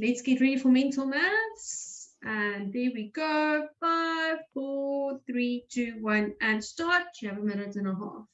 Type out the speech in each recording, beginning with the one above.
let's get ready for mental maths. And there we go. 5, 4, 3, 2, 1, and start. You have a minute and a half.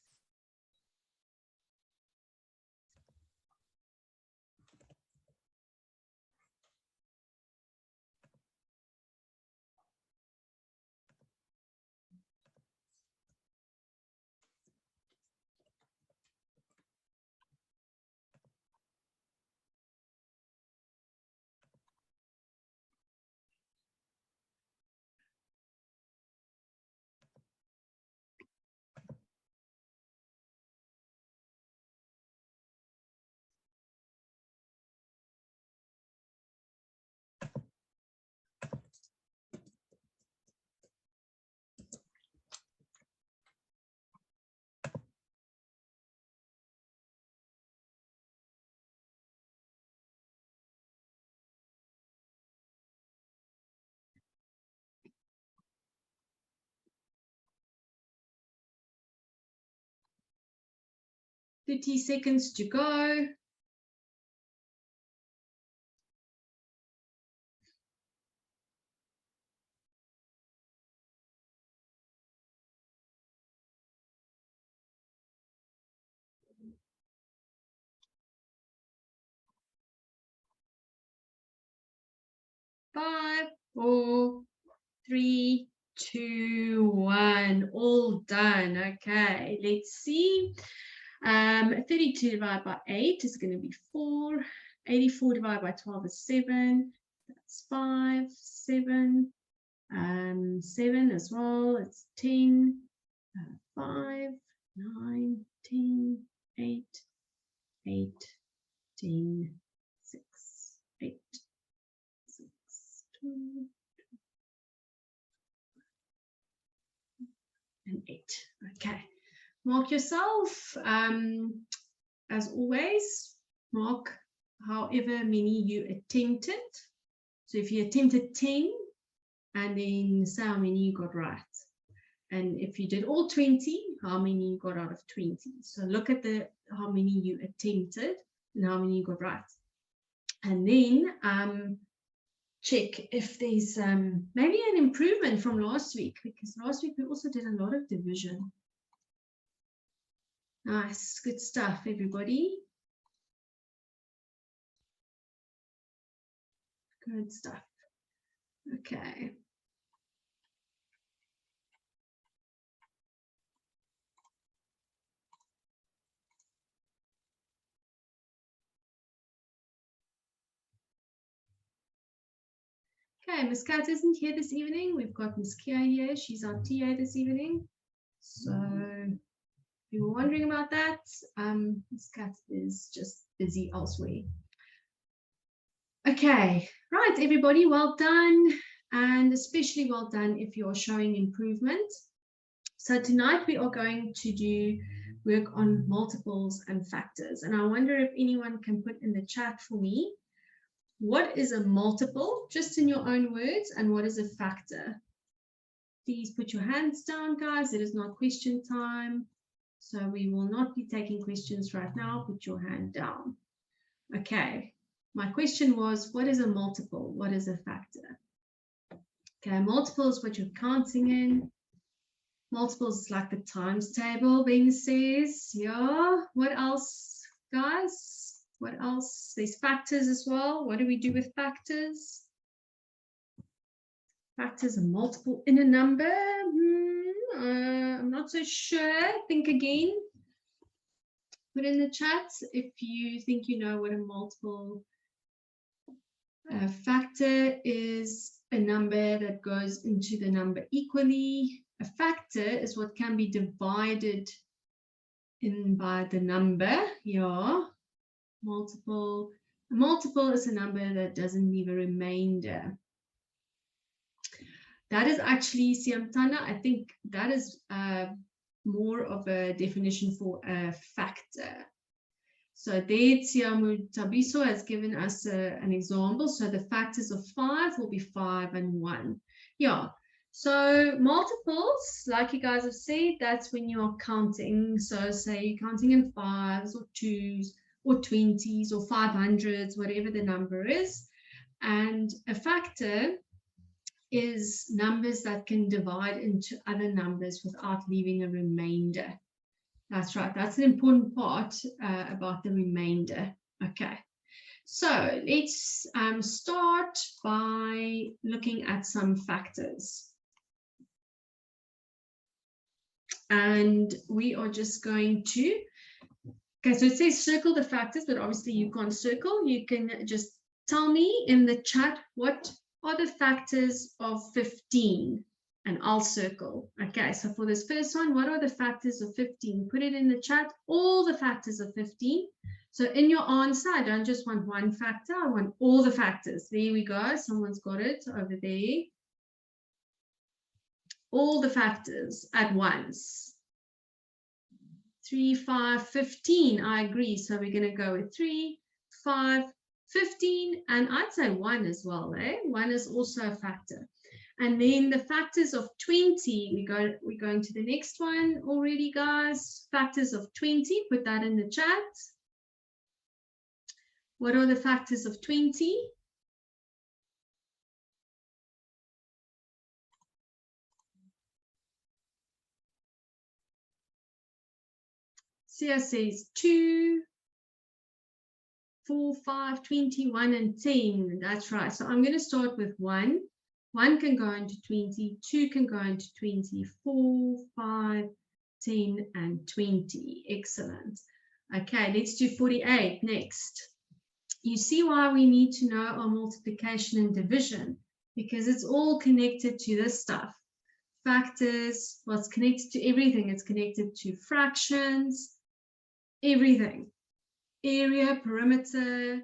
"30 seconds to go." Five, 4, 3, 2, 1. All done. Okay, let's see. 32 divided by 8 is going to be 4. 84 divided by 12 is 7. That's 5, 7. 7 as well. It's 10. 5, 9, 10, 8, 8, 10, 6, 8, 6, 2, and 8. Okay, mark yourself. As always, mark however many you attempted. So if you attempted 10, and then say how many you got right. And if you did all 20, how many you got out of 20. So look at how many you attempted and how many you got right. And then check if there's maybe an improvement from last week, because last week we also did a lot of division. Nice, good stuff, everybody. Good stuff. Okay. Okay, Miss Kat isn't here this evening. We've got Miss Kia here. She's our TA this evening. So if you were wondering about that, Miss Kat is just busy elsewhere. Okay, right, everybody, well done. And especially well done if you're showing improvement. So tonight we are going to do work on multiples and factors. And I wonder if anyone can put in the chat for me, what is a multiple, just in your own words, and what is a factor? Please put your hands down, guys. It is not question time. So we will not be taking questions right now. Put your hand down. Okay. My question was, what is a multiple? What is a factor? Okay, multiple is what you're counting in. Multiples is like the times table, Ben says. Yeah. What else, guys? What else? There's factors as well. What do we do with factors? Factors are multiple in a number. I'm not so sure. Think again. Put in the chat if you think you know what a multiple factor is. A number that goes into the number equally. A factor is what can be divided in by the number. Yeah. Multiple. A multiple is a number that doesn't leave a remainder. That is actually, Siamtana, I think that is more of a definition for a factor. So there, Tsiamu Tabiso has given us an example. So the factors of 5 will be 5 and 1. Yeah. So multiples, like you guys have said, that's when you're counting. So say you're counting in 5s or 2s or 20s or 500s, whatever the number is. And a factor is numbers that can divide into other numbers without leaving a remainder. That's right. That's an important part about the remainder. Okay. So let's start by looking at some factors. And we are just going to, okay, so it says circle the factors, but obviously you can't circle. You can just tell me in the chat what are the factors of 15, and I'll circle. Okay, so for this first one, what are the factors of 15? Put it in the chat, all the factors of 15. So in your answer, I don't just want one factor, I want all the factors. There we go, someone's got it over there. All the factors at once. 3, 5, 15, I agree. So we're going to go with 3, 5, 15, and I'd say 1 as well. 1 is also a factor. And then the factors of 20, we're going to the next one already, guys. Factors of 20, put that in the chat. What are the factors of 20? Sia says 2, 4, 5, 21, and 10. That's right. So I'm going to start with 1. 1 can go into 20, 2 can go into 20, 4, 5, 10, and 20. Excellent. Okay, let's do 48 next. You see why we need to know our multiplication and division, because it's all connected to this stuff. Factors, well, it's connected to everything. It's connected to fractions, everything. Area, perimeter,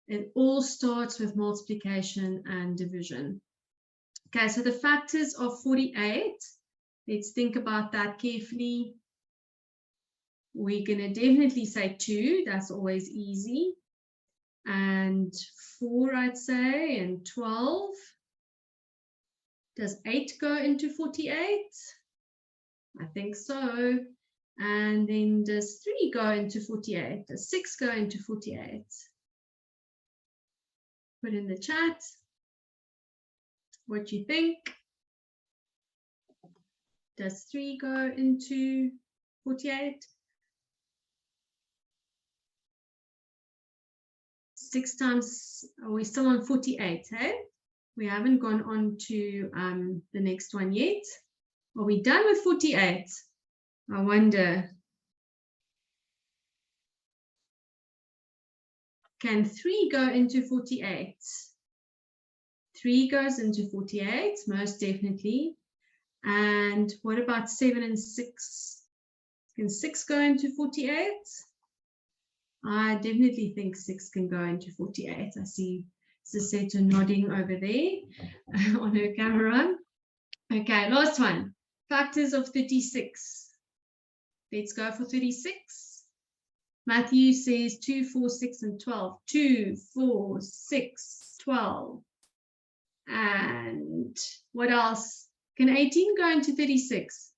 it all starts with multiplication and division. Okay, so the factors of 48, let's think about that carefully. We're going to definitely say 2, that's always easy. And 4, I'd say, and 12. Does 8 go into 48? I think so. And then does 3 go into 48? Does 6 go into 48? Put in the chat what you think. Does 3 go into 48? 6 times, are we still on 48, hey? We haven't gone on to the next one yet. Are we done with 48? I wonder. Can 3 go into 48? 3 goes into 48, most definitely. And what about 7 and 6? Can 6 go into 48? I definitely think 6 can go into 48. I see Siseta nodding over there on her camera. Okay, last one. Factors of 36. Let's go for 36. Matthew says 2, 4, 6, and 12. 2, 4, 6, 12. And what else? Can 18 go into 36?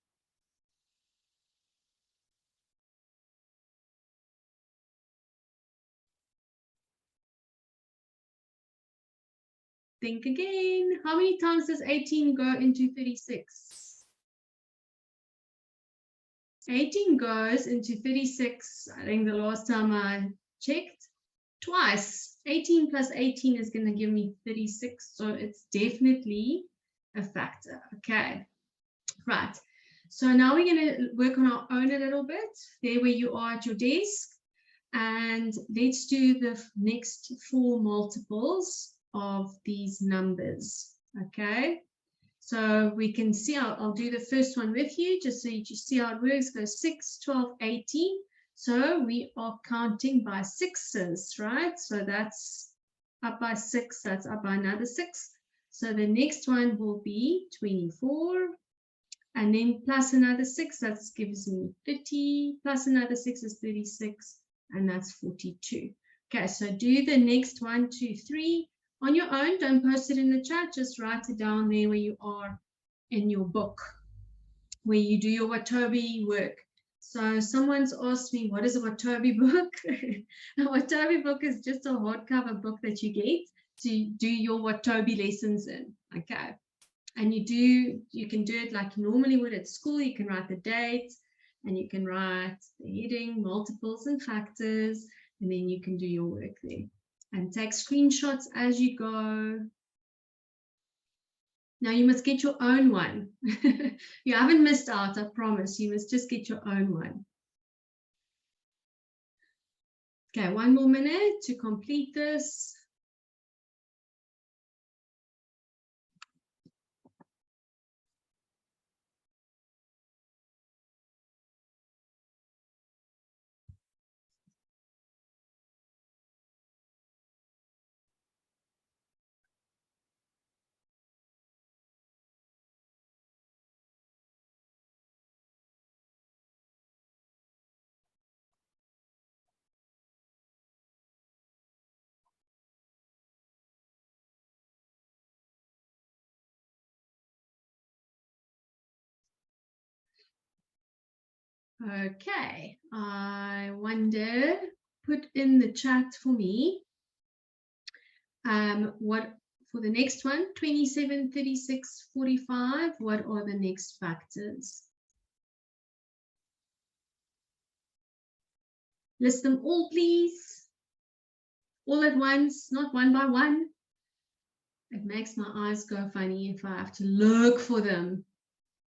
Think again. How many times does 18 go into 36? 18 goes into 36, I think the last time I checked, twice. 18 plus 18 is going to give me 36, so it's definitely a factor. Okay, right. So now we're going to work on our own a little bit, there where you are at your desk, and let's do the next 4 multiples of these numbers. Okay, so we can see, I'll do the first one with you just so you see how it works. Go 6, 12, 18. So we are counting by 6s, right? So that's up by 6, that's up by another 6. So the next one will be 24, and then plus another 6, that gives me 30, plus another 6 is 36, and that's 42. Okay, so do the next 1, 2, 3 on your own. Don't post it in the chat, just write it down there where you are in your book, where you do your Watobe work. So someone's asked me, what is a Watobe book? A Watobe book is just a hardcover book that you get to do your Watobe lessons in. Okay. And you can do it like you normally would at school. You can write the date and you can write the heading, multiples and factors, and then you can do your work there. And take screenshots as you go. Now you must get your own one. You haven't missed out, I promise. You must just get your own one. Okay, 1 more minute to complete this. Okay, I wonder, put in the chat for me, what for the next one, 27, 36, 45, what are the next factors? List them all, please. All at once, not one by one. It makes my eyes go funny if I have to look for them.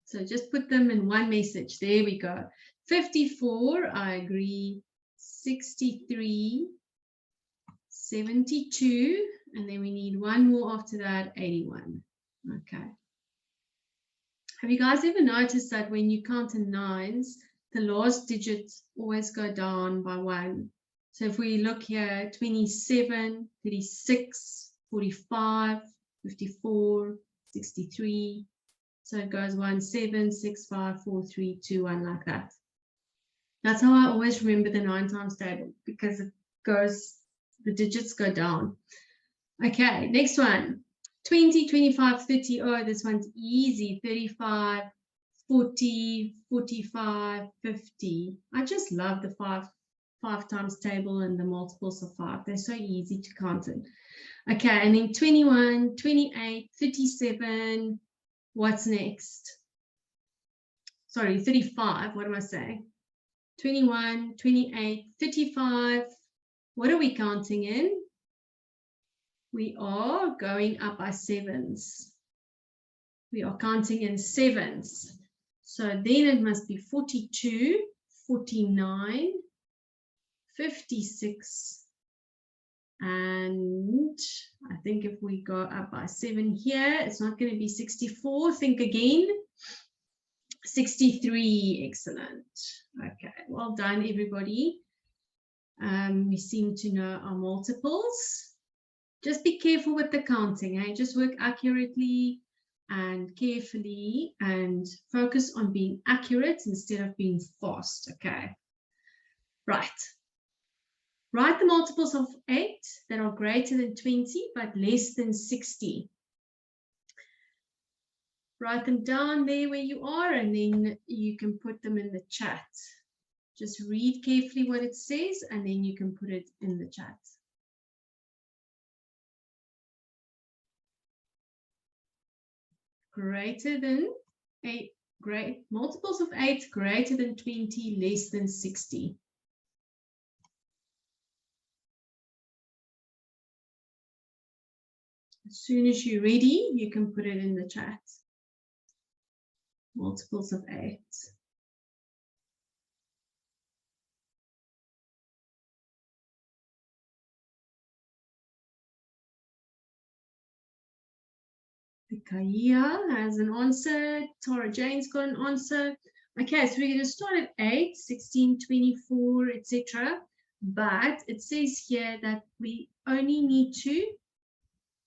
So just put them in one message. There we go. 54, I agree. 63, 72, and then we need one more after that, 81. Okay. Have you guys ever noticed that when you count in nines, the last digits always go down by 1? So if we look here, 27, 36, 45, 54, 63. So it goes 1, 7, 6, 5, 4, 3, 2, 1, like that. That's how I always remember the 9 times table, because it goes, the digits go down. Okay, next one. 20, 25, 30. Oh, this one's easy. 35, 40, 45, 50. I just love the five times table and the multiples of 5. They're so easy to count in. Okay, and then 21, 28, 37. What's next? Sorry, 35. What am I saying? 21, 28, 35. What are we counting in? We are going up by 7s. We are counting in 7s. So then it must be 42, 49, 56, and I think if we go up by 7 here, it's not going to be 64. Think again. 63. Excellent. Okay, well done, everybody. We seem to know our multiples. Just be careful with the counting. Eh? Just work accurately and carefully and focus on being accurate instead of being fast. Okay. Right. Write the multiples of 8 that are greater than 20 but less than 60. Write them down there where you are, and then you can put them in the chat. Just read carefully what it says, and then you can put it in the chat. Greater than 8, multiples of 8 greater than 20, less than 60. As soon as you're ready, you can put it in the chat. Multiples of 8. Kaya has an answer. Tara Jane's got an answer. Okay, so we're going to start at 8, 16, 24, etc. But it says here that we only need to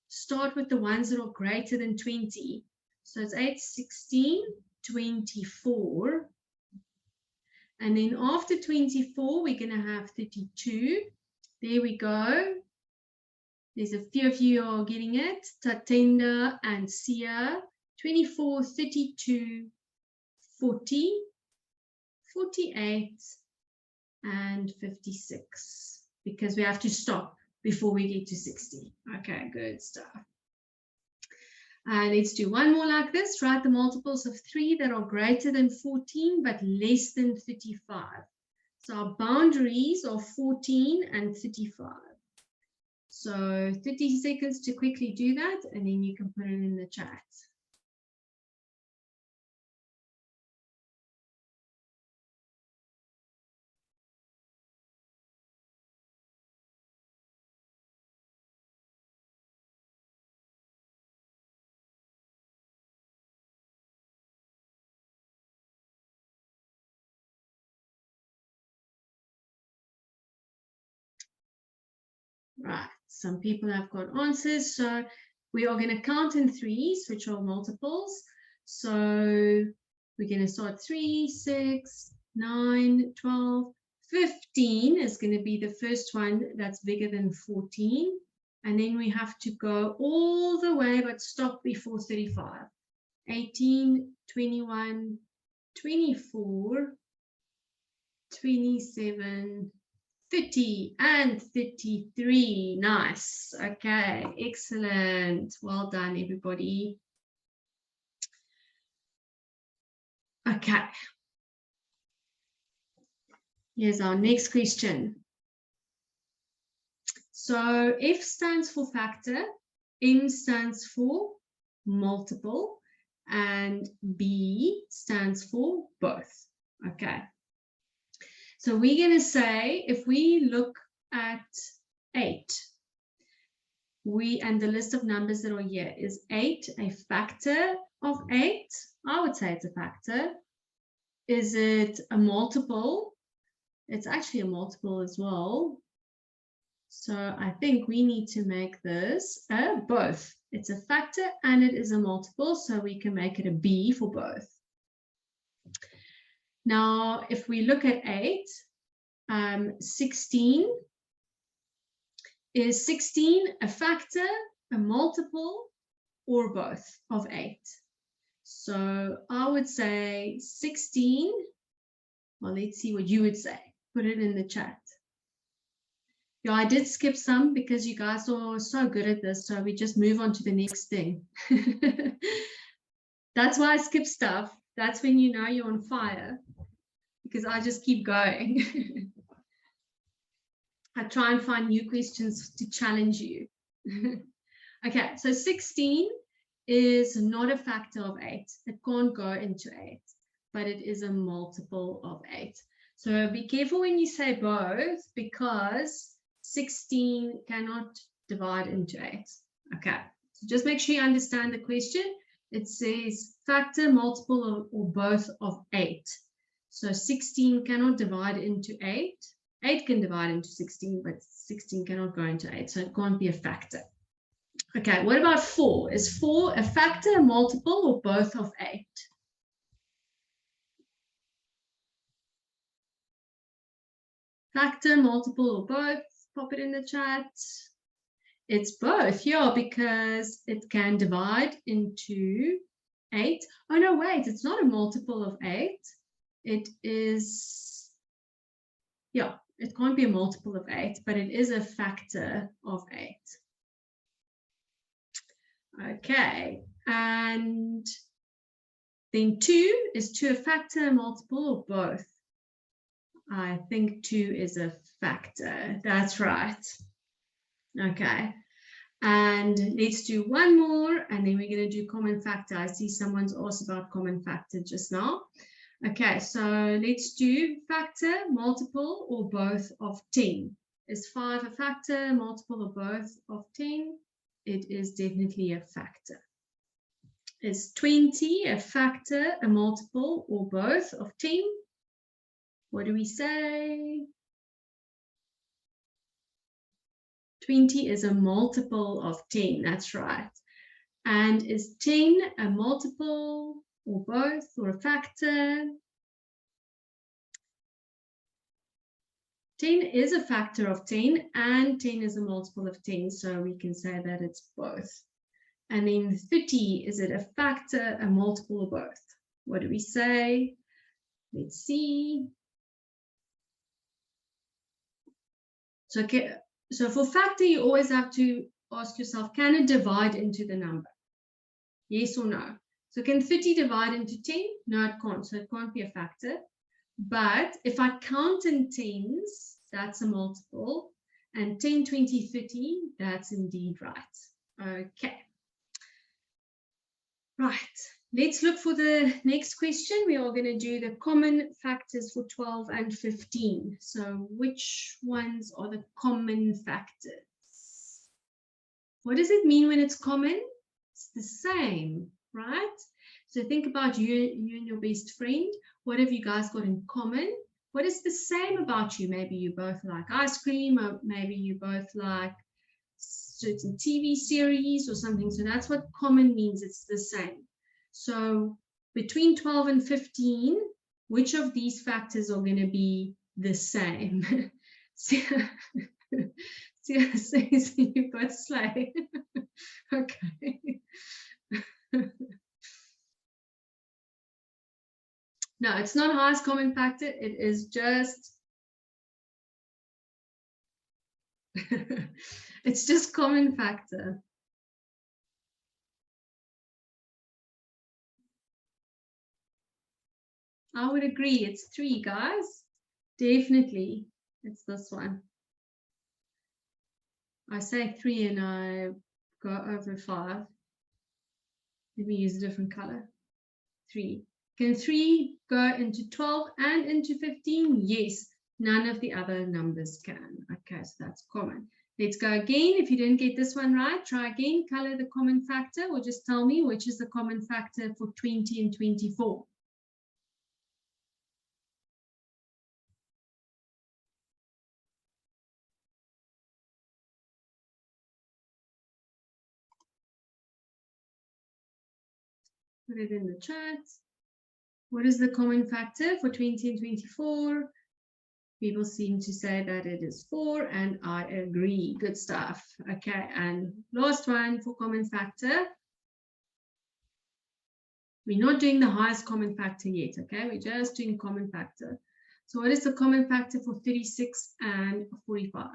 start with the ones that are greater than 20. So it's 8, 16, 24. And then after 24, we're going to have 32. There we go. There's a few of you are getting it. Tatenda and Sia. 24, 32, 40, 48, and 56. Because we have to stop. before we get to 60. Okay, good stuff. Let's do one more like this. Write the multiples of 3 that are greater than 14 but less than 35. So our boundaries are 14 and 35. So 30 seconds to quickly do that, and then you can put it in the chat. Right, some people have got answers. So we are going to count in threes, which are multiples. So we're going to start 3, 6, 9, 12, 15 is going to be the first one that's bigger than 14. And then we have to go all the way, but stop before 35. 18, 21, 24, 27, 30 and 33. Nice. Okay, excellent. Well done, everybody. Okay. Here's our next question. So F stands for factor, M stands for multiple, and B stands for both. Okay. So we're going to say, if we look at 8, and the list of numbers that are here, is 8 a factor of 8? I would say it's a factor. Is it a multiple? It's actually a multiple as well. So I think we need to make this both. It's a factor and it is a multiple, so we can make it a B for both. Now, if we look at 8, 16, is 16 a factor, a multiple, or both of 8? So I would say 16. Well, let's see what you would say. Put it in the chat. Yeah, I did skip some because you guys are so good at this, so we just move on to the next thing. That's why I skip stuff. That's when you know you're on fire, because I just keep going. I try and find new questions to challenge you. Okay, so 16 is not a factor of 8. It can't go into 8, but it is a multiple of 8. So be careful when you say both, because 16 cannot divide into 8. Okay, so just make sure you understand the question. It says factor, multiple, or both of 8. So 16 cannot divide into 8. 8 can divide into 16, but 16 cannot go into 8, so it can't be a factor. Okay, what about 4? Is 4 a factor, a multiple, or both of 8? Factor, multiple, or both? Pop it in the chat. It's both, yeah, because it can divide into 8. Oh, no, wait, it's not a multiple of 8. It is, yeah, it can't be a multiple of 8, but it is a factor of 8. Okay, and then 2, is 2 a factor, a multiple, or both? I think 2 is a factor. That's right. Okay, and let's do one more, and then we're going to do common factor. I see someone's asked about common factor just now. Okay, so let's do factor, multiple, or both of 10. Is 5 a factor, multiple, or both of 10? It is definitely a factor. Is 20 a factor, a multiple, or both of 10? What do we say? 20 is a multiple of 10, that's right. And is 10 a multiple, or both, or a factor? 10 is a factor of 10, and 10 is a multiple of 10, so we can say that it's both. And then 30, is it a factor, a multiple, or both? What do we say? Let's see. So So for factor, you always have to ask yourself, can it divide into the number? Yes or no? So can 30 divide into 10? No, it can't. So it can't be a factor. But if I count in tens, that's a multiple. And 10, 20, 30, that's indeed right. Okay. Right. Let's look for the next question. We are going to do the common factors for 12 and 15. So which ones are the common factors? What does it mean when it's common? It's the same, right? So think about you and your best friend. What have you guys got in common? What is the same about you? Maybe you both like ice cream, or maybe you both like certain TV series or something. So that's what common means. It's the same. So between 12 and 15, which of these factors are going to be the same? Yes, you both slay. Okay. No, it's not highest common factor. It is just it's just common factor. I would agree. It's 3, guys. Definitely. It's this one. I say 3 and I go over 5. Let me use a different color. 3. Can 3 go into 12 and into 15? Yes. None of the other numbers can. Okay, so that's common. Let's go again. If you didn't get this one right, try again. Color the common factor, or just tell me which is the common factor for 20 and 24. Put it in the chat. What is the common factor for 20 and 24? People seem to say that it is 4, and I agree. Good stuff. Okay, and last one for common factor. We're not doing the highest common factor yet, okay? We're just doing common factor. So what is the common factor for 36 and 45?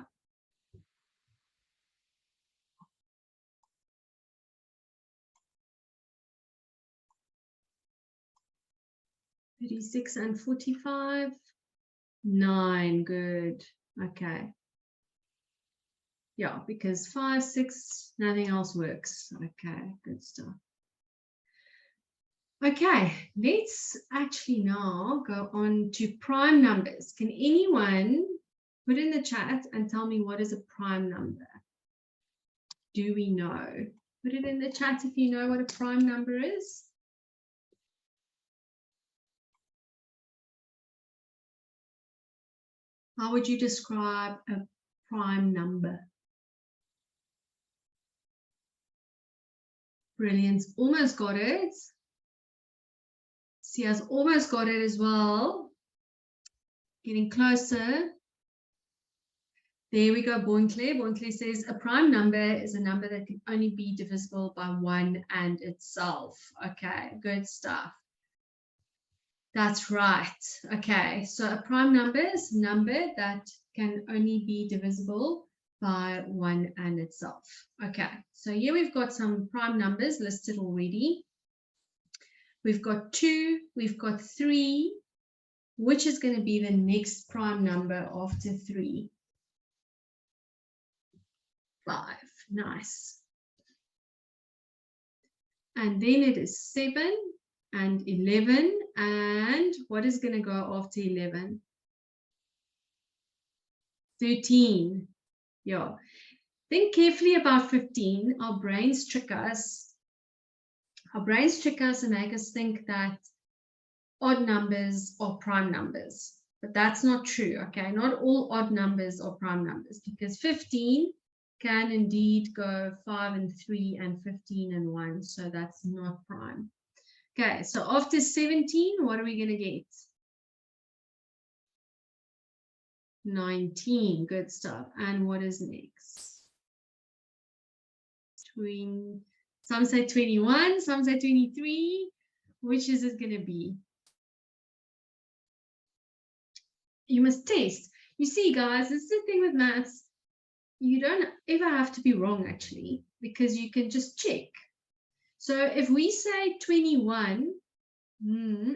36 and 45? 9, good. Okay. Yeah, because 5, 6, nothing else works. Okay, good stuff. Okay, let's actually now go on to prime numbers. Can anyone put in the chat and tell me what is a prime number? Do we know? Put it in the chat if you know what a prime number is. How would you describe a prime number? Brilliant. Almost got it. Sia's almost got it as well. Getting closer. There we go, Boinclair. Boinclair says a prime number is a number that can only be divisible by 1 and itself. Okay, good stuff. That's right. Okay, so a prime number is a number that can only be divisible by 1 and itself. Okay, so here we've got some prime numbers listed already. We've got 2, we've got 3. Which is going to be the next prime number after 3? 5. Nice. And then it is 7 and 11. And what is going to go after 11? 13. Yeah. Think carefully about 15. Our brains trick us. Our brains trick us and make us think that odd numbers are prime numbers. But that's not true, okay? Not all odd numbers are prime numbers, because 15 can indeed go 5 and 3 and 15 and 1. So that's not prime. Okay, so after 17, what are we going to get? 19. Good stuff. And what is next? Some say 21, some say 23. Which is it going to be? You must test. You see, guys, this is the thing with maths. you don't ever have to be wrong, actually, because you can just check. So if we say 21,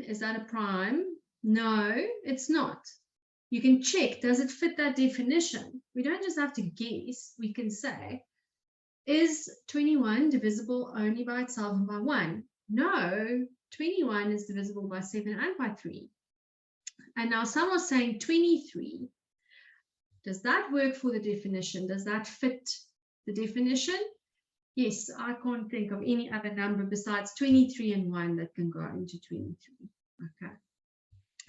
is that a prime? No, it's not. You can check, does it fit that definition? We don't just have to guess. We can say, is 21 divisible only by itself and by 1? No, 21 is divisible by 7 and by 3. And now someone's saying 23. Does that work for the definition? Does that fit the definition? Yes, I can't think of any other number besides 23 and 1 that can go into 23. Okay.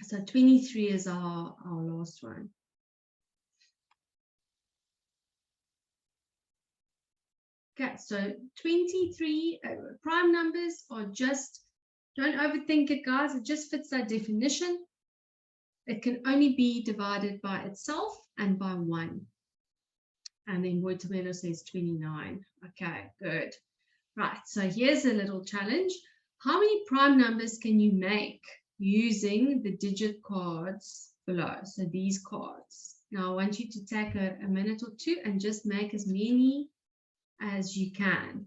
So 23 is our last one. Okay, so 23 prime numbers are just, don't overthink it, guys. It just fits that definition. It can only be divided by itself and by 1. And then Watobe says 29. Okay, good. Right, so here's a little challenge. How many prime numbers can you make using the digit cards below? So these cards. Now I want you to take a minute or two and just make as many as you can.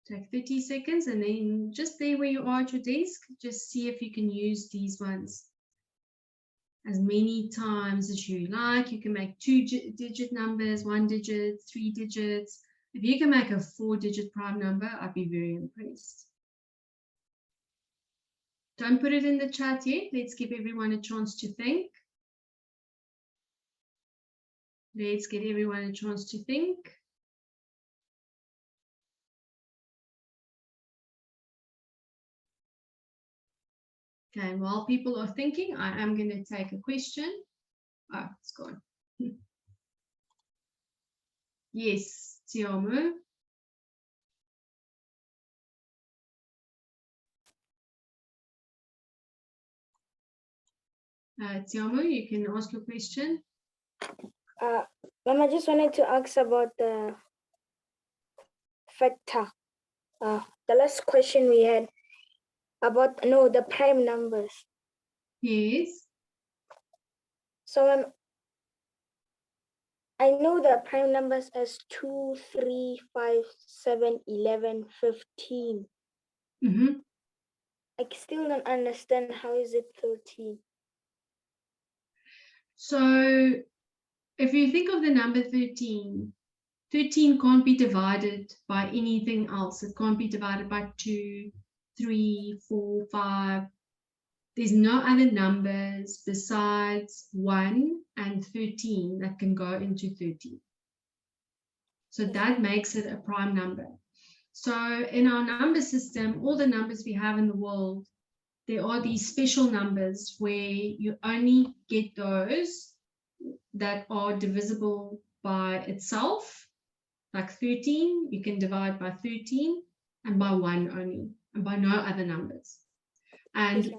Take 30 seconds and then just there where you are at your desk, just see if you can use these ones as many times as you like. You can make 2-digit numbers, 1 digit, 3 digits. If you can make a 4-digit prime number, I'd be very impressed. Don't put it in the chat yet. Let's give everyone a chance to think. Let's get everyone a chance to think. Okay, and while people are thinking, I am going to take a question. Oh, it's gone. Yes, Tiamu. Tiamu, you can ask your question. Ma'am, I just wanted to ask about the factor. The last question we had about the prime numbers. Yes. So I know the prime numbers as 2, 3, 5, 7, 11, 15. I still don't understand how is it 13. So if you think of the number 13, 13 can't be divided by anything else. It can't be divided by 2, 3, 4, 5. There's no other numbers besides 1 and 13 that can go into 13. So that makes it a prime number. So in our number system, all the numbers we have in the world, there are these special numbers where you only get those that are divisible by itself. Like 13, you can divide by 13 and by 1 only, and by no other numbers. And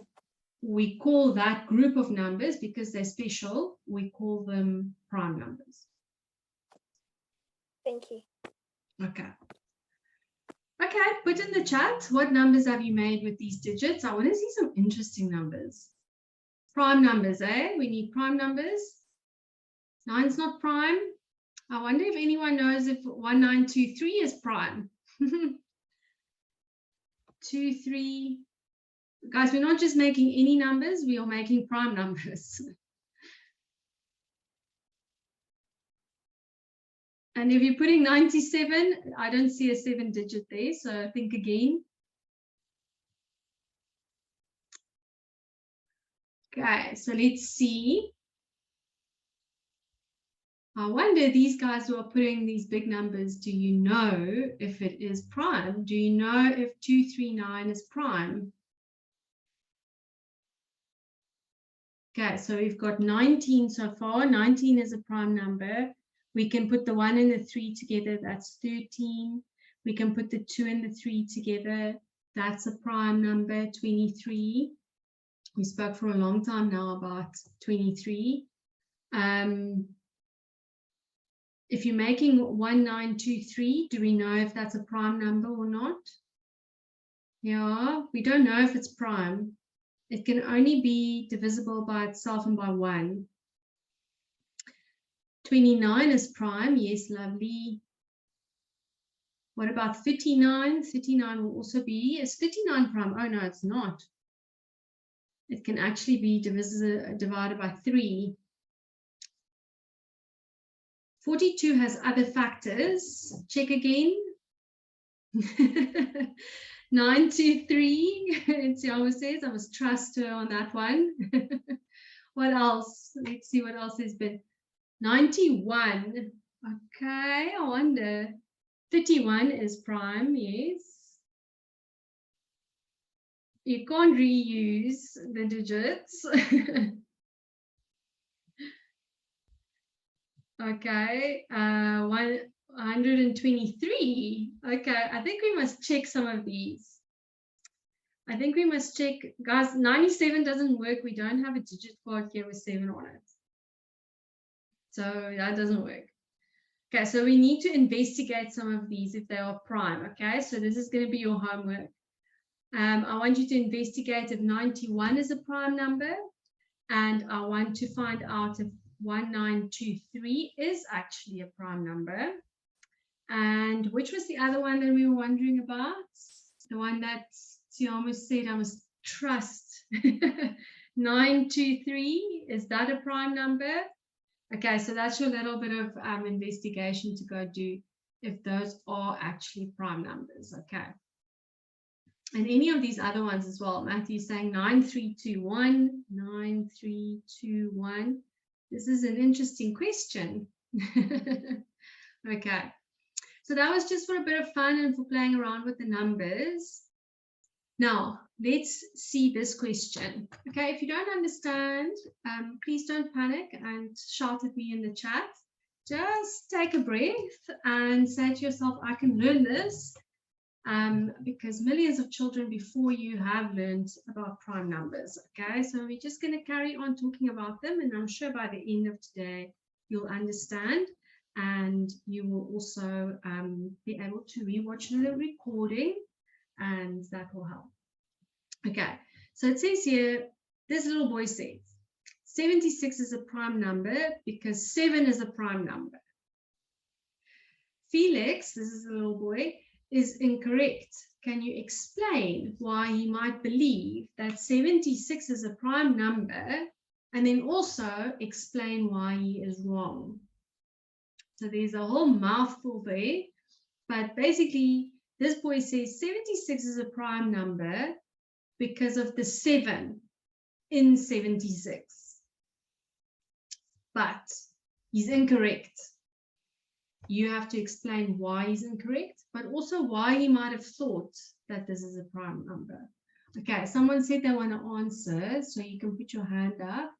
we call that group of numbers, because they're special, we call them prime numbers. Thank you. Okay. Okay, put in the chat, what numbers have you made with these digits? I want to see some interesting numbers. Prime numbers, eh? We need prime numbers. 9's not prime. I wonder if anyone knows if 1923 is prime. 2, 3. Guys, we're not just making any numbers, we are making prime numbers. And if you're putting 97, I don't see a 7-digit there, so think again. Okay, so let's see. I wonder, these guys who are putting these big numbers, do you know if it is prime? Do you know if 239 is prime? Okay, so we've got 19 so far. 19 is a prime number. We can put the 1 and the 3 together, that's 13. We can put the 2 and the 3 together, that's a prime number, 23. We spoke for a long time now about 23. If you're making 1923, do we know if that's a prime number or not? Yeah, we don't know if it's prime. It can only be divisible by itself and by 1. 29 is prime. Yes, lovely. What about 39? 39 will also be, is 39 prime? Oh, no, it's not. It can actually be divided by 3. 42 has other factors. Check again. 923, Tiamo says, I must trust her on that one. What else? Let's see what else has been. 91. Okay, I wonder. 31 is prime, yes. You can't reuse the digits. Okay, 123. Okay, I think we must check some of these. I think we must check, guys. 97 doesn't work. We don't have a digit card here with 7 on it. So that doesn't work. Okay, so we need to investigate some of these if they are prime. Okay, so this is going to be your homework. I want you to investigate if 91 is a prime number, and I want to find out if 1923 is actually a prime number. And which was the other one that we were wondering about? The one that Tiamo said I must trust. 923, is that a prime number? Okay, so that's your little bit of investigation to go do if those are actually prime numbers. Okay. And any of these other ones as well. Matthew's saying 9321, 9321. This is an interesting question. Okay. So that was just for a bit of fun and for playing around with the numbers. Now, let's see this question. Okay, if you don't understand, please don't panic and shout at me in the chat. Just take a breath and say to yourself, I can learn this. Because millions of children before you have learned about prime numbers. Okay, so we're just going to carry on talking about them, and I'm sure by the end of today you'll understand, and you will also be able to rewatch the recording, and that will help. Okay, so it says here, this little boy says 76 is a prime number because 7 is a prime number. Felix, this is the little boy, is incorrect. Can you explain why he might believe that 76 is a prime number, and then also explain why he is wrong? So there's a whole mouthful there, but basically this boy says 76 is a prime number because of the 7 in 76. But he's incorrect. You have to explain why he's incorrect, but also why he might have thought that this is a prime number. Okay, someone said they want to answer, so you can put your hand up.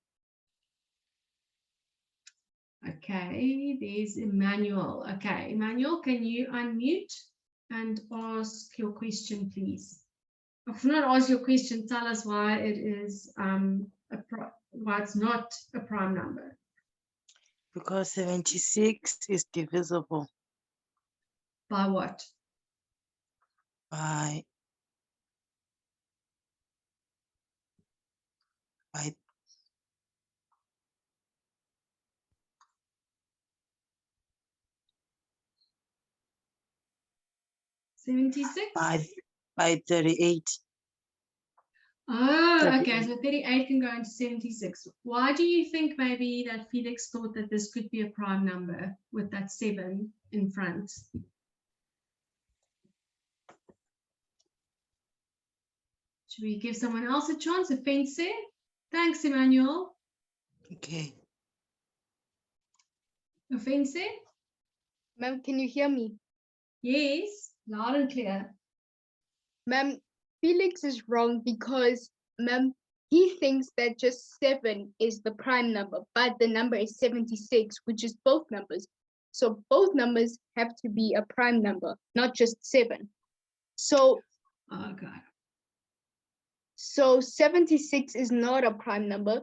Okay, there's Emmanuel. Okay, Emmanuel, can you unmute and ask your question, please? If not ask your question, tell us why it is why it's not a prime number. Because 76 is divisible. By what? By 76? By 38. Oh, 38. okay, so 38 can go into 76. Why do you think maybe that Felix thought that this could be a prime number with that 7 in front? Should we give someone else a chance? A fence? Thanks, Emmanuel. Okay. A fence? Ma'am, can you hear me? Yes, loud and clear. Ma'am, Felix is wrong because, ma'am, he thinks that just 7 is the prime number, but the number is 76, which is both numbers. So both numbers have to be a prime number, not just 7. So, Okay. so 76 is not a prime number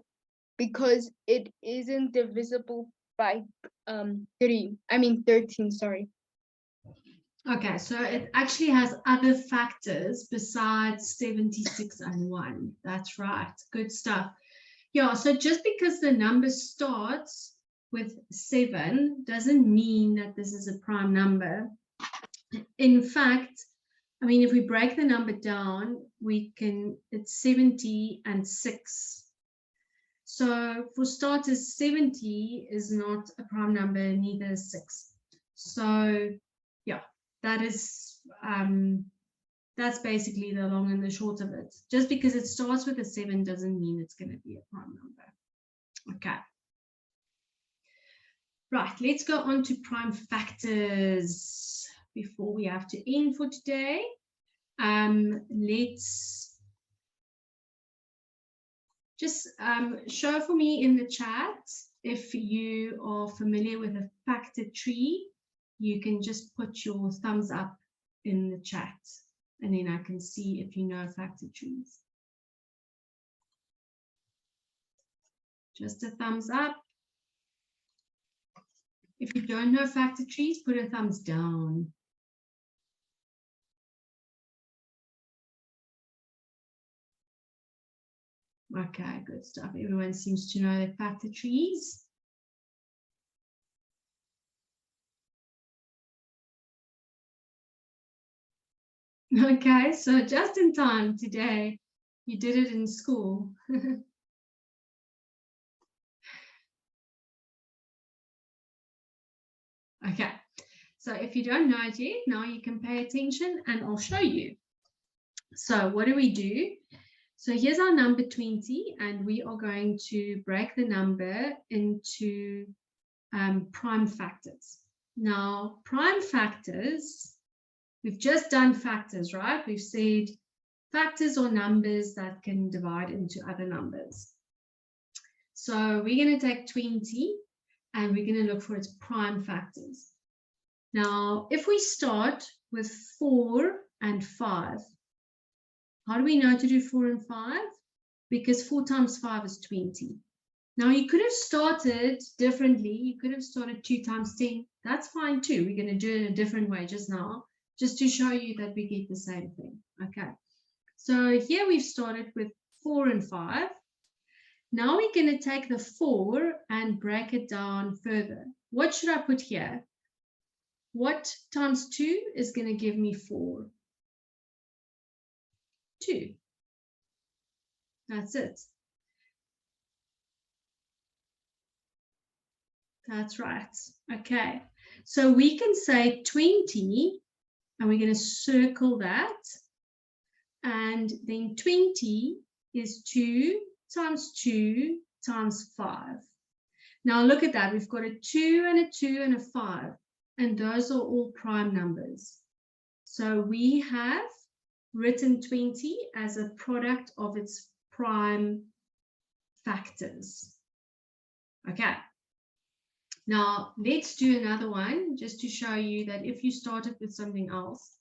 because it isn't divisible by 13, sorry. Okay, so it actually has other factors besides 76 and 1. That's right. Good stuff. Yeah, so just because the number starts with 7 doesn't mean that this is a prime number. In fact, I mean, if we break the number down, it's 70 and 6. So for starters, 70 is not a prime number, neither is 6. So yeah, that's basically the long and the short of it. Just because it starts with a 7 doesn't mean it's going to be a prime number. Okay. Right, let's go on to prime factors before we have to end for today. Let's just show for me in the chat if you are familiar with a factor tree. You can just put your thumbs up in the chat, and then I can see if you know factor trees. Just a thumbs up. If you don't know factor trees, put a thumbs down. Okay, good stuff. Everyone seems to know the factor trees. Okay, so just in time today, you did it in school. Okay, so if you don't know it yet, now you can pay attention and I'll show you. So what do we do? So here's our number 20, and we are going to break the number into prime factors. Now, prime factors, we've just done factors, right? We've said factors are numbers that can divide into other numbers. So we're going to take 20 and we're going to look for its prime factors. Now, if we start with 4 and 5, how do we know to do 4 and 5? Because 4 times 5 is 20. Now, you could have started differently. You could have started 2 times 10. That's fine too. We're going to do it in a different way just now, just to show you that we get the same thing. Okay. So here we've started with 4 and 5. Now we're going to take the 4 and break it down further. What should I put here? What times 2 is going to give me 4? 2. That's it. That's right. Okay. So we can say 20, and we're going to circle that. And then 20 is 2 times 2 times 5. Now look at that. We've got a 2 and a 2 and a 5. And those are all prime numbers. So we have written 20 as a product of its prime factors. Okay. Now let's do another one just to show you that if you started with something else,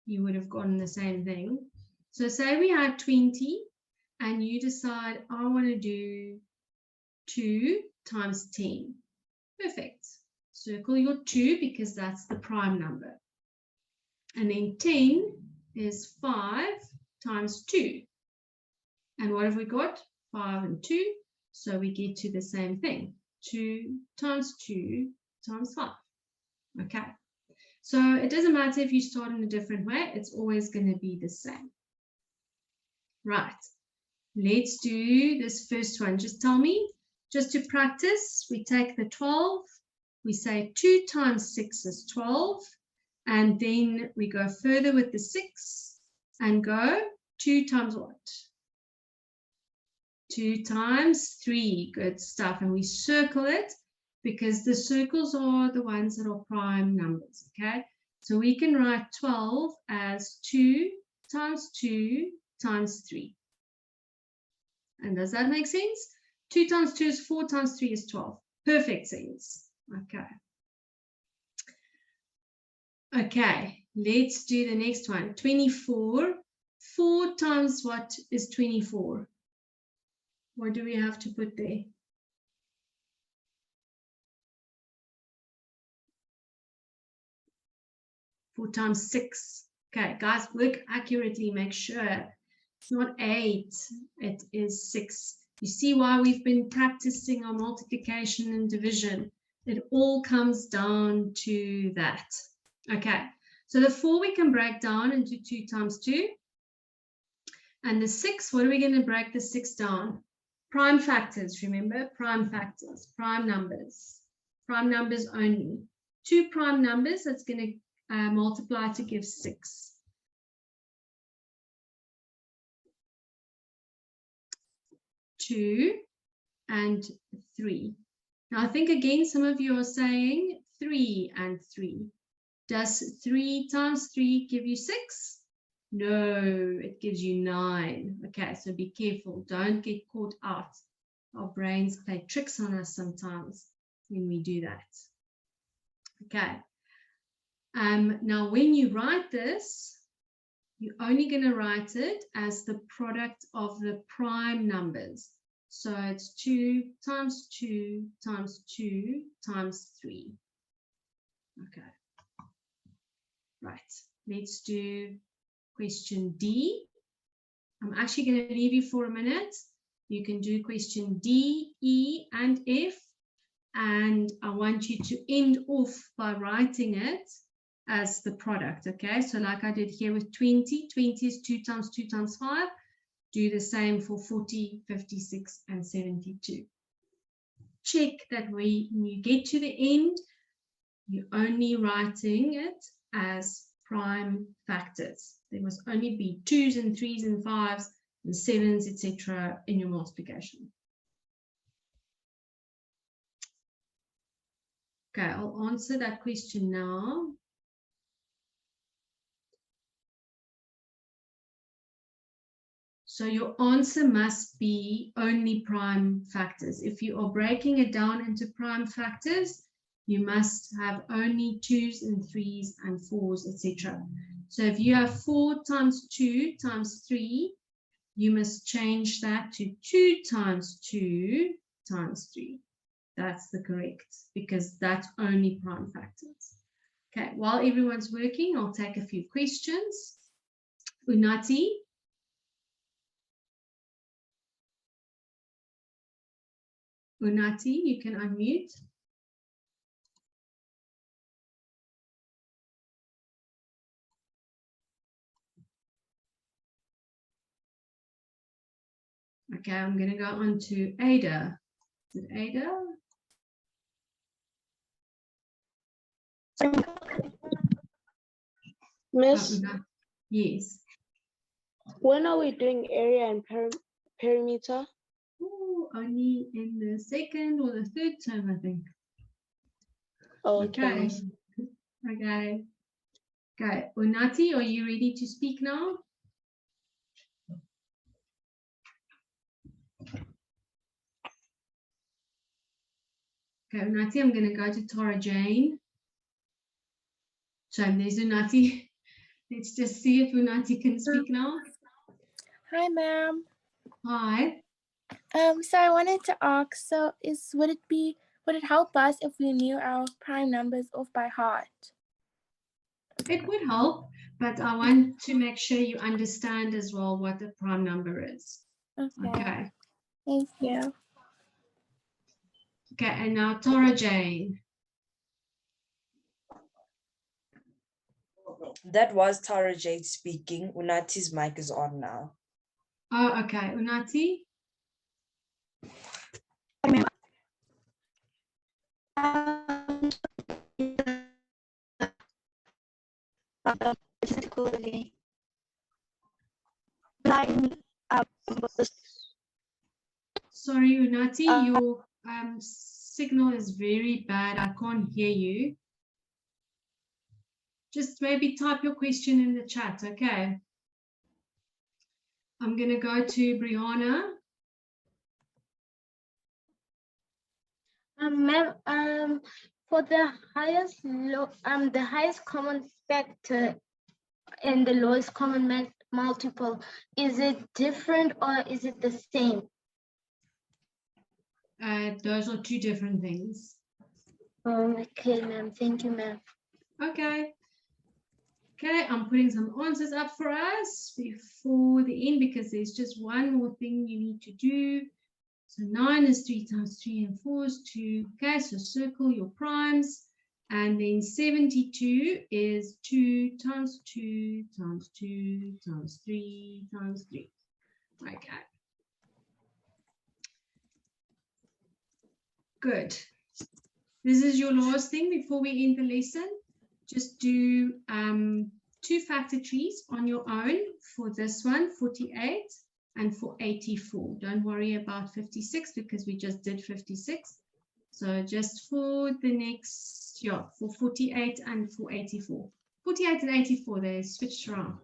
you would have gotten the same thing. So say we have 20 and you decide, I want to do 2 times 10. Perfect. Circle your 2 because that's the prime number. And then 10 is 5 times 2. And what have we got? 5 and 2. So we get to the same thing. 2 times 2 times 5. Okay. So it doesn't matter if you start in a different way. It's always going to be the same. Right. Let's do this first one. Just tell me, just to practice, we take the 12. We say 2 times 6 is 12. And then we go further with the 6 and go 2 times what? 2 times 3. Good stuff. And we circle it because the circles are the ones that are prime numbers. Okay. So we can write 12 as 2 times 2 times 3. And does that make sense? 2 times 2 is 4 times 3 is 12. Perfect sense. Okay. Okay, let's do the next one. 24. 4 times what is 24? What do we have to put there? 4 times 6. Okay, guys, work accurately. Make sure it's not 8. It is 6. You see why we've been practicing our multiplication and division. It all comes down to that. Okay, so the 4 we can break down into 2 times 2. And the 6, what are we going to break the 6 down? Prime factors, remember? Prime factors, prime numbers only. 2 prime numbers, that's going to multiply to give 6. 2 and 3. Now I think again some of you are saying 3 and 3. Does 3 times 3 give you 6? No, it gives you 9. Okay, so be careful. Don't get caught out. Our brains play tricks on us sometimes when we do that. Okay. Now when you write this, you're only going to write it as the product of the prime numbers. So it's 2 times 2 times 2 times 3. Okay. Right. Let's do question D. I'm actually going to leave you for a minute. You can do question D, E, and F. And I want you to end off by writing it as the product, okay? So like I did here with 20, 20 is 2 times 2 times 5. Do the same for 40, 56, and 72. Check that when you get to the end, you're only writing it as prime factors. There must only be 2s and 3s and 5s and 7s, etc. in your multiplication. Okay, I'll answer that question now. So your answer must be only prime factors. If you are breaking it down into prime factors, you must have only 2s and 3s and 4s, etc. So if you have 4 times 2 times 3, you must change that to 2 times 2 times 3. That's the correct, because that's only prime factors. Okay, while everyone's working, I'll take a few questions. Unati. Unati, you can unmute. Okay, I'm going to go on to Ada. Is it Ada? Miss, Yes. when are we doing area and perimeter? Ooh, only in the 2nd or the 3rd term, I think. Okay. Okay. Okay. Unati, are you ready to speak now? Okay, Unati, I'm going to go to Tara Jane. So there's Unati. Let's just see if Unati can speak now. Hi, ma'am. Hi. So I wanted to ask, would it help us if we knew our prime numbers off by heart? It would help, but I want to make sure you understand as well what the prime number is. Okay. Thank you. Okay, and now Tara Jane. That was Tara Jade speaking. Unati's mic is on now. Oh, okay. Unati? Sorry, Unati, your signal is very bad. I can't hear you. Just maybe type your question in the chat, okay? I'm going to go to Brianna. Ma'am, for the highest common factor and the lowest common multiple, is it different or is it the same? Those are 2 different things. Okay, ma'am. Thank you, ma'am. Okay. Okay, I'm putting some answers up for us before the end because there's just one more thing you need to do. So 9 is 3 times 3 and 4 is 2. Okay, so circle your primes. And then 72 is 2 times 2 times 2 times 3 times 3. Okay. Good. This is your last thing before we end the lesson. Just do 2 factor trees on your own for this one, 48, and for 84. Don't worry about 56 because we just did 56. So just for the next, yeah, for 48 and for 84. 48 and 84, they switched around.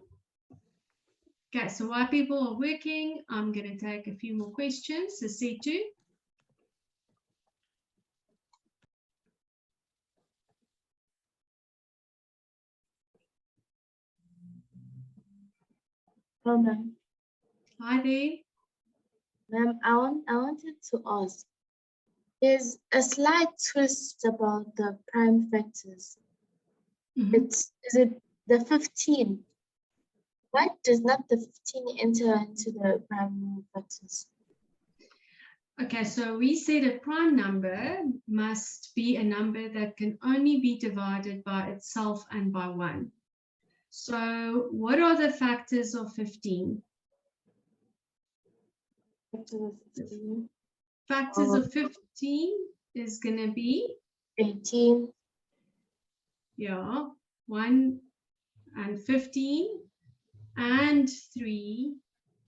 Okay, so while people are working, I'm going to take a few more questions. So C2. Hello, ma'am. Hi there. Ma'am, I wanted to ask, there's a slight twist about the prime factors. Is it the 15? Why does not the 15 enter into the prime factors? Okay, so we said a prime number must be a number that can only be divided by itself and by 1. So what are the factors of 15? Factors of 15 is going to be 18. Yeah, 1 and 15 and 3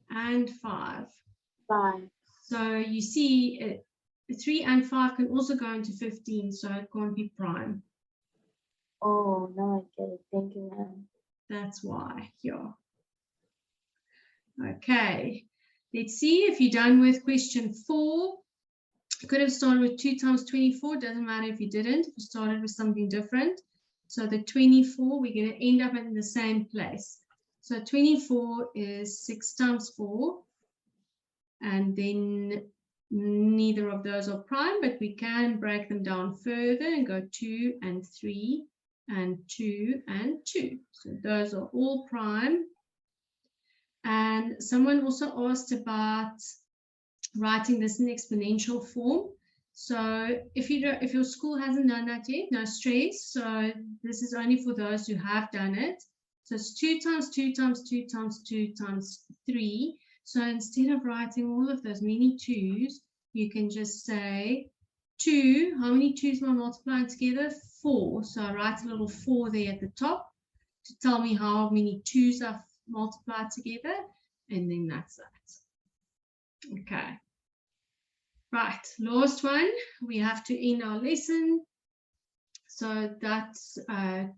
and 5. 5. So you see 3 and 5 can also go into 15, so it can't be prime. Oh, now I get it. Thank you, ma'am. That's why, yeah. Okay, let's see if you're done with question 4. You could have started with 2 times 24. Doesn't matter if you didn't. If you started with something different. So the 24, we're going to end up in the same place. So 24 is 6 times 4. And then neither of those are prime, but we can break them down further and go 2 and 3 and 2 and 2. So those are all prime. And someone also asked about writing this in exponential form. So if your school hasn't done that yet, no stress. So this is only for those who have done it. So it's 2 times 2 times 2 times 2 times 3. So instead of writing all of those many 2s, you can just say 2. How many 2s am I multiplying together? 4. So I write a little 4 there at the top to tell me how many 2s I've multiplied together. And then that's that. Okay. Right, last one. We have to end our lesson. So that's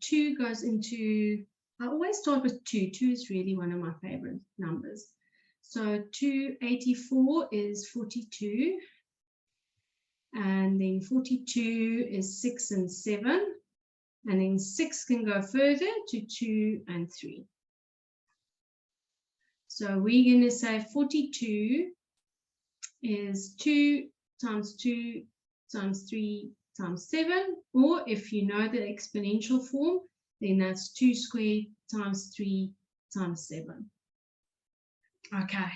2 goes into, I always start with 2. 2 is really one of my favorite numbers. So 284 is 42. And then 42 is 6 and 7. And then 6 can go further to 2 and 3. So we're going to say 42 is 2 times 2 times 3 times 7. Or if you know the exponential form, then that's 2 squared times 3 times 7. Okay,